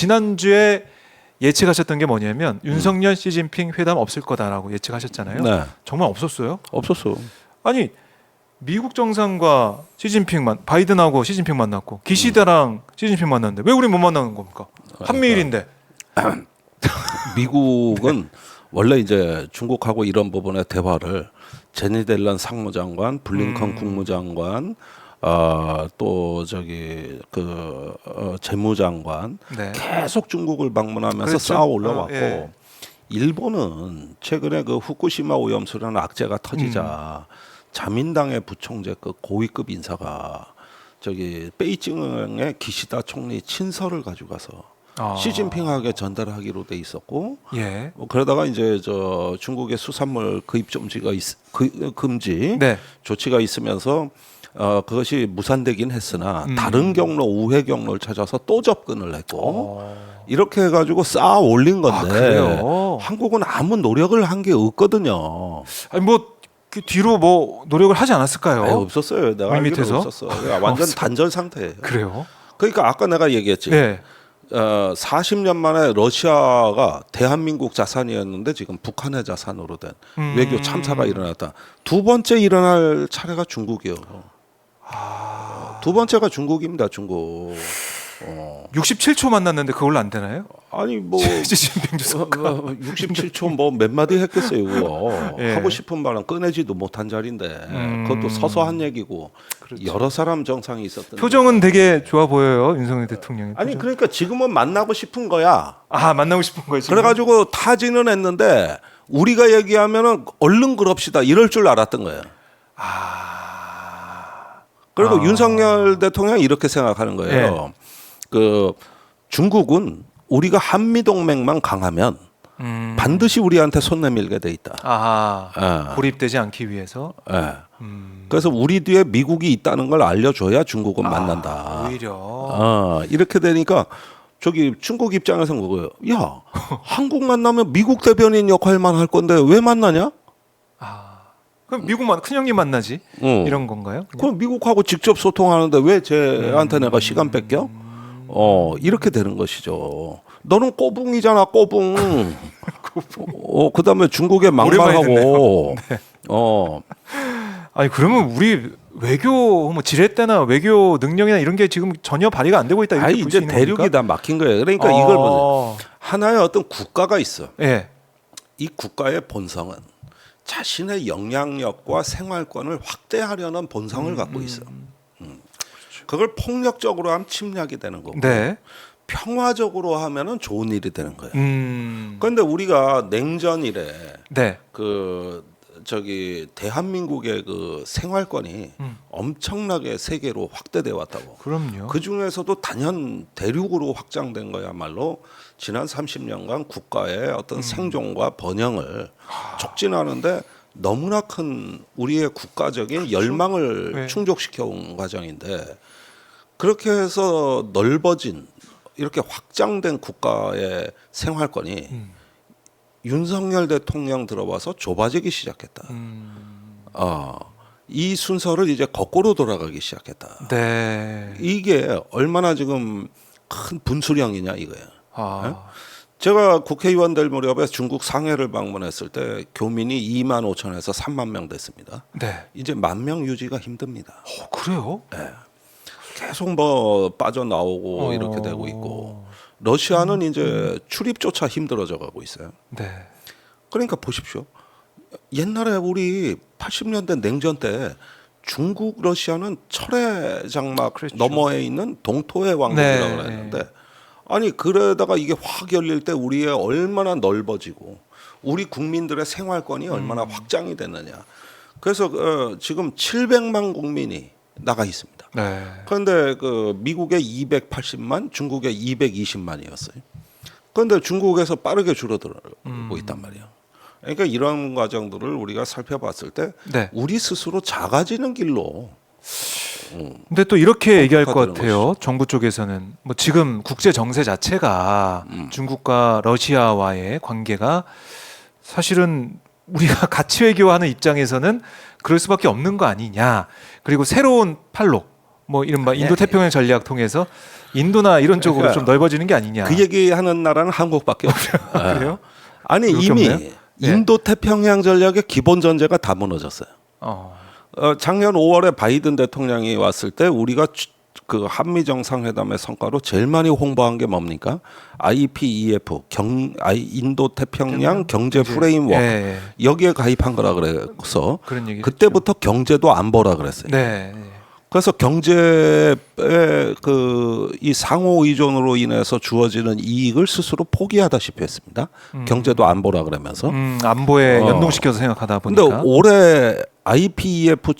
지난주에 예측하셨던 게 뭐냐면 윤석열 시진핑 회담 없을 거다라고 예측하셨잖아요. 네. 정말 없었어요? 없었어. 아니 미국 정상과 바이든하고 시진핑 만났고 기시다랑 시진핑 만났는데 왜 우리 못 만나는 겁니까? 한미일인데. 미국은 원래 이제 중국하고 이런 부분의 대화를 제니 델런 상무장관, 블링컨 국무장관, 또 저기 재무장관 네. 계속 중국을 방문하면서 그렇죠. 쌓아 올라왔고 예. 일본은 최근에 그 후쿠시마 오염수라는 악재가 터지자 자민당의 부총재 그 고위급 인사가 저기 베이징의 기시다 총리 친서를 가져가서 시진핑에게 전달하기로 돼 있었고, 예. 그러다가 이제 저 중국의 수산물 구입 금지 네. 조치가 있으면서 그것이 무산되긴 했으나 다른 경로 우회 경로를 찾아서 또 접근을 했고 이렇게 해가지고 쌓아 올린 건데 그래요? 한국은 아무 노력을 한 게 없거든요. 아니 뭐 그 뒤로 뭐 노력을 하지 않았을까요? 없었어요. 내가 우리 알기로 밑에서? 없었어. 완전 단절 상태예요. 그래요? 그러니까 아까 내가 얘기했지. 네. 40년 만에 러시아가 대한민국 자산이었는데 지금 북한의 자산으로 된 외교 참사가 일어났다. 두 번째 일어날 차례가 중국이요. 두 번째가 중국입니다. 중국. 67초 만났는데 그걸로 안 되나요? 아니 뭐 시진핑 주석과 67초 뭐 몇 마디 했겠어요. 그거 예. 하고 싶은 말은 꺼내지도 못한 자리인데 그것도 서서 한 얘기고 그렇죠. 여러 사람 정상이 있었던. 표정은 되게 좋아 보여요, 윤석열 대통령이. 아니 그러니까 지금은 만나고 싶은 거야. 만나고 싶은 거예요. 지금? 그래가지고 타지는 했는데 우리가 얘기하면은 얼른 그럽시다 이럴 줄 알았던 거예요. 그리고 윤석열 대통령이 이렇게 생각하는 거예요. 그 중국은 우리가 한미 동맹만 강하면 반드시 우리한테 손 내밀게 돼 있다. 고립되지 않기 위해서. 예. 그래서 우리 뒤에 미국이 있다는 걸 알려줘야 중국은 만난다. 오히려. 이렇게 되니까 저기 중국 입장에서는 그거예요. 야, 한국 만나면 미국 대변인 역할만 할 건데 왜 만나냐? 그럼 미국만 큰형님 만나지 이런 건가요? 그럼 미국하고 직접 소통하는데 왜 쟤한테 내가 시간 뺏겨? 이렇게 되는 것이죠. 너는 꼬붕이잖아, 꼬붕. 그다음에 중국에 막말하고. 네. 아니 그러면 우리 외교 뭐 지렛대나 외교 능력이나 이런 게 지금 전혀 발휘가 안 되고 있다 이렇게 볼 수 이제 있는 대륙이 겁니까? 다 막힌 거예요. 그러니까 이걸 보세요. 하나의 어떤 국가가 있어. 예. 이 국가의 본성은 자신의 영향력과 생활권을 확대하려는 본성을 갖고 있어. 그걸 폭력적으로 하면 침략이 되는 거고, 네. 평화적으로 하면은 좋은 일이 되는 거예요. 그런데 우리가 냉전 이래 네. 저기 대한민국의 그 생활권이 엄청나게 세계로 확대돼 왔다고. 그럼요. 그 중에서도 단연 대륙으로 확장된 거야말로 지난 30년간 국가의 어떤 생존과 번영을 촉진하는데 너무나 큰 우리의 국가적인 열망을 네. 충족시켜 온 과정인데, 그렇게 해서 넓어진 이렇게 확장된 국가의 생활권이 윤석열 대통령 들어와서 좁아지기 시작했다. 이 순서를 이제 거꾸로 돌아가기 시작했다. 네. 이게 얼마나 지금 큰 분수령이냐 이거예요. 제가 국회의원 될 무렵에 중국 상해를 방문했을 때 교민이 2만 5천에서 3만 명 됐습니다. 네. 이제 1만 명 유지가 힘듭니다. 그래요? 네. 계속 뭐 빠져나오고 이렇게 되고 있고, 러시아는 이제 출입조차 힘들어져 가고 있어요. 네. 그러니까 보십시오. 옛날에 우리 80년대 냉전 때 중국 러시아는 철의 장막 너머에 있는 동토의 왕국이라고 했는데, 아니 그러다가 이게 확 열릴 때 우리의 얼마나 넓어지고 우리 국민들의 생활권이 얼마나 확장이 됐느냐. 그래서 지금 700만 국민이 나가 있습니다. 네. 그런데 미국의 280만, 중국의 220만이었어요. 그런데 중국에서 빠르게 줄어들고 있단 말이에요. 그러니까 이런 과정들을 우리가 살펴봤을 때 우리 스스로 작아지는 길로. 근데 또 이렇게 얘기할 것 같아요. 것이죠. 정부 쪽에서는 뭐 지금 국제 정세 자체가 중국과 러시아와의 관계가 사실은 우리가 가치 외교하는 입장에서는 그럴 수밖에 없는 거 아니냐. 그리고 새로운 팔로 뭐 이른바 인도 태평양 전략 통해서 인도나 이런 쪽으로 그러니까 좀 넓어지는 게 아니냐. 그 얘기하는 나라는 한국밖에 없어요. 그래요? 아니 그렇게 이미 없나요? 인도 태평양 전략의 기본 전제가 다 무너졌어요. 작년 5월에 바이든 대통령이 왔을 때 우리가 그 한미 정상회담의 성과로 제일 많이 홍보한 게 뭡니까? IPEF 인도 태평양 경제 프레임워크 예. 여기에 가입한 거라 그래서 그런 얘기 그때부터 경제도 안보라 그랬어요. 네. 그래서 경제의 그 이 상호 의존으로 인해서 주어지는 이익을 스스로 포기하다시피 했습니다. 경제도 안보라 그러면서. 안보에 연동시켜서 생각하다 근데 보니까. 올해 IPEF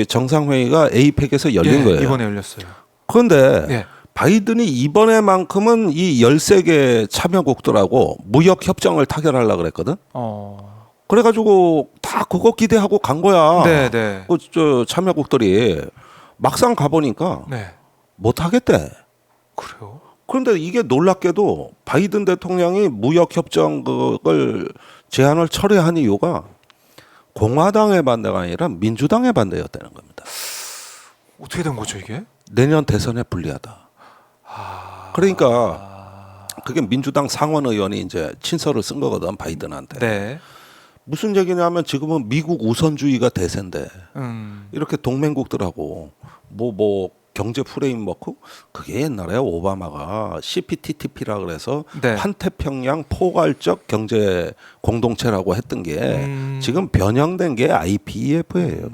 정상회의가 APEC에서 열린 거예요. 이번에 열렸어요. 그런데 예. 바이든이 이번에만큼은 이 13개 참여국들하고 무역 협정을 타결하려고 그랬거든. 그래가지고 다 그거 기대하고 간 거야. 네, 네. 저 참여국들이 막상 가보니까 네. 못 하겠대. 그래요? 그런데 이게 놀랍게도 바이든 대통령이 무역 협정 그걸 제안을 철회한 이유가 공화당의 반대가 아니라 민주당의 반대였다는 겁니다. 어떻게 된 거죠 이게? 내년 대선에 불리하다. 그러니까 그게 민주당 상원 의원이 이제 친서를 쓴 거거든 바이든한테. 네. 무슨 얘기냐면 지금은 미국 우선주의가 대세인데 이렇게 동맹국들하고 뭐 경제 프레임워크 그게 옛날에 오바마가 CPTPP라 그래서 네. 환태평양 포괄적 경제 공동체라고 했던 게 지금 변형된 게 IPEF예요.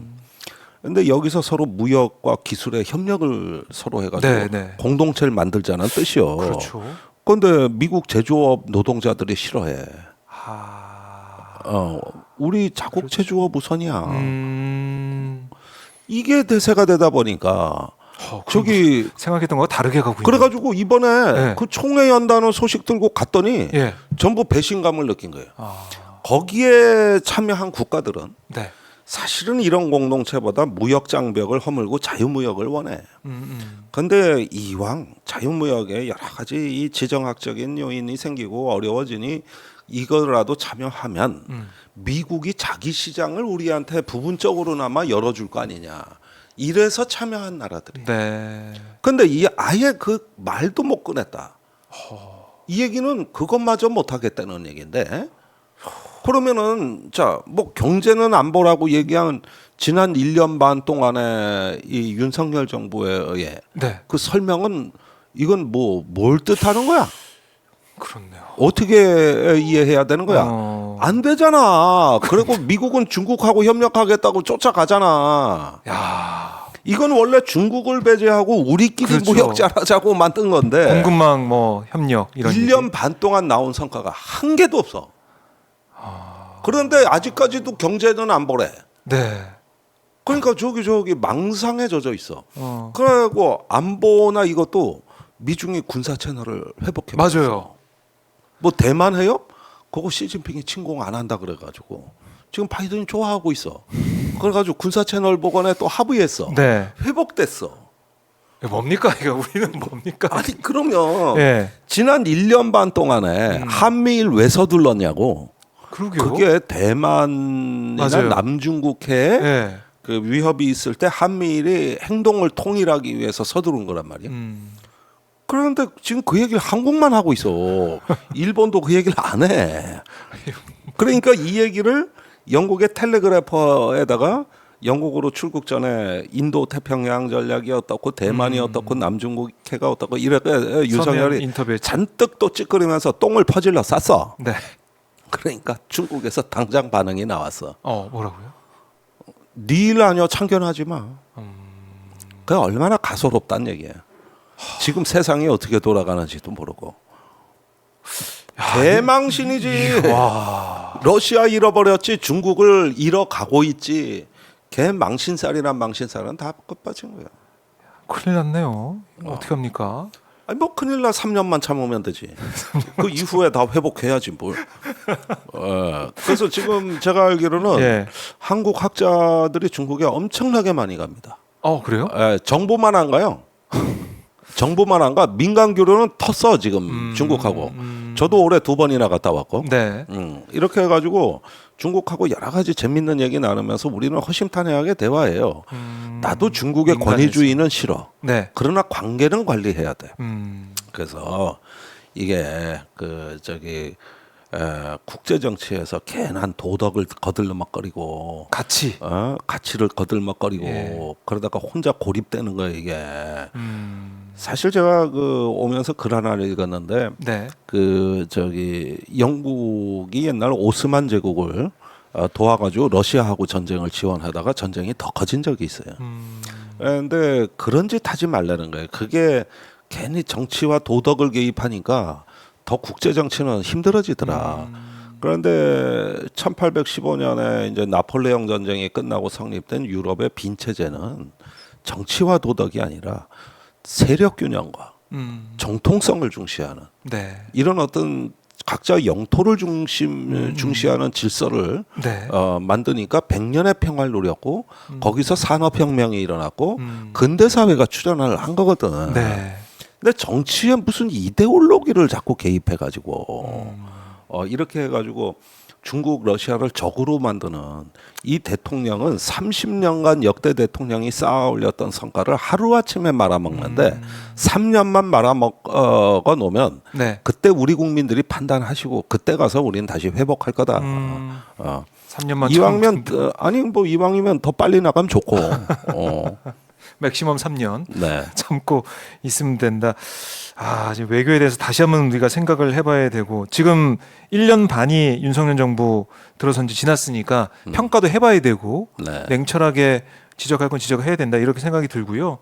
근데 여기서 서로 무역과 기술의 협력을 서로 해가지고 네, 네. 공동체를 만들자는 뜻이요. 그렇죠. 그런데 미국 제조업 노동자들이 싫어해. 우리 자국 제조업 우선이야. 이게 대세가 되다 보니까 저기 생각했던 거와 다르게 가고 있는. 그래가지고 이번에 네. 그 총회 연다는 소식 들고 갔더니 예. 전부 배신감을 느낀 거예요. 거기에 참여한 국가들은 네. 사실은 이런 공동체보다 무역 장벽을 허물고 자유무역을 원해. 그런데 이왕 자유무역에 여러 가지 이 지정학적인 요인이 생기고 어려워지니 이거라도 참여하면 미국이 자기 시장을 우리한테 부분적으로나마 열어줄 거 아니냐. 이래서 참여한 나라들이. 네. 근데 이 아예 그 말도 못 꺼냈다. 이 얘기는 그것마저 못 하겠다는 얘기인데. 그러면은 자, 뭐 경제는 안보라고 얘기한 지난 1년 반 동안에 이 윤석열 정부에 의해 네. 그 설명은 이건 뭐 뭘 뜻하는 거야? 그렇네요. 어떻게 이해해야 되는 거야? 안 되잖아. 그리고 미국은 중국하고 협력하겠다고 쫓아가잖아. 야. 이건 원래 중국을 배제하고 우리끼리 그렇죠. 무역 잘하자고 만든 건데 공급망 뭐 협력 이런 1년 반 동안 나온 성과가 한 개도 없어. 그런데 아직까지도 경제는 안 보래. 네. 그러니까 저기 망상에 젖어 있어. 그리고 안보나 이것도 미중이 군사 채널을 회복해. 맞아요. 뭐 대만 해협? 그거 시진핑이 침공 안 한다 그래가지고 지금 바이든이 좋아하고 있어. 그래가지고 군사 채널 복원에 또 합의했어. 네. 회복됐어. 뭡니까 이거 우리는 뭡니까? 아니 그러면 예. 지난 1년 반 동안에 한미일 왜 서둘렀냐고. 그러게요. 그게 대만이나 맞아요. 남중국해에 예. 그 위협이 있을 때 한미일이 행동을 통일하기 위해서 서두른 거란 말이야. 그런데 지금 그 얘기를 한국만 하고 있어. 일본도 그 얘기를 안 해. 그러니까 이 얘기를 영국의 텔레그래퍼에다가 영국으로 출국 전에 인도 태평양 전략이 어떻고 대만이 어떻고 남중국해가 어떻고 이렇게 윤석열이 인터뷰에 잔뜩 또 찌끄리면서 똥을 퍼질러 쌌어. 네. 그러니까 중국에서 당장 반응이 나왔어. 뭐라고요? 네 일 아니야 참견하지 마. 그게 얼마나 가소롭단 얘기야. 지금 세상이 어떻게 돌아가는지도 모르고. 개망신이지. 러시아 잃어버렸지 중국을 잃어가고 있지. 개망신살이란 망신살은 다 끝빠진 거야. 큰일 났네요. 어떻게 합니까? 아니 뭐 큰일 나 3년만 참으면 되지. 그 이후에 다 회복해야지 뭘. 그래서 지금 제가 알기로는 예. 한국 학자들이 중국에 엄청나게 많이 갑니다. 그래요? 정보만 안 가요. 정부만 안 가 민간 교류는 텄어 지금 중국하고. 저도 올해 2번이나 갔다 왔고. 네. 이렇게 해가지고 중국하고 여러 가지 재밌는 얘기 나누면서 우리는 허심탄회하게 대화해요. 나도 중국의 민간에서. 권위주의는 싫어. 네. 그러나 관계는 관리해야 돼. 음. 그래서 이게 국제 정치에서 괜한 도덕을 거들먹거리고 같이. 가치를 거들먹거리고 예. 그러다가 혼자 고립되는 거예요 이게. 사실 제가 오면서 글 하나를 읽었는데 네. 영국이 옛날 오스만 제국을 도와가지고 러시아하고 전쟁을 지원하다가 전쟁이 더 커진 적이 있어요. 그런데 그런 짓 하지 말라는 거예요. 그게 괜히 정치와 도덕을 개입하니까 더 국제 정치는 힘들어지더라. 그런데 1815년에 이제 나폴레옹 전쟁이 끝나고 성립된 유럽의 빈 체제는 정치와 도덕이 아니라 세력 균형과 정통성을 중시하는 네. 이런 어떤 각자 영토를 중시하는 질서를 네. 만드니까 100년의 평화를 누렸고 거기서 산업혁명이 일어났고 음. 근대 사회가 출현을 한 거거든. 네. 근데 정치에 무슨 이데올로기를 자꾸 개입해가지고 이렇게 해가지고 중국 러시아를 적으로 만드는 이 대통령은 30년간 역대 대통령이 쌓아 올렸던 성과를 하루아침에 말아먹는데 3년만 말아먹어 놓으면 네. 그때 우리 국민들이 판단하시고 그때 가서 우리는 다시 회복할 거다. 3년만 이왕이면 이왕이면 더 빨리 나가면 좋고. 맥시멈 3년 네. 참고 있으면 된다. 지금 외교에 대해서 다시 한번 우리가 생각을 해봐야 되고 지금 1년 반이 윤석열 정부 들어선 지 지났으니까 평가도 해봐야 되고 네. 냉철하게 지적할 건 지적해야 된다 이렇게 생각이 들고요.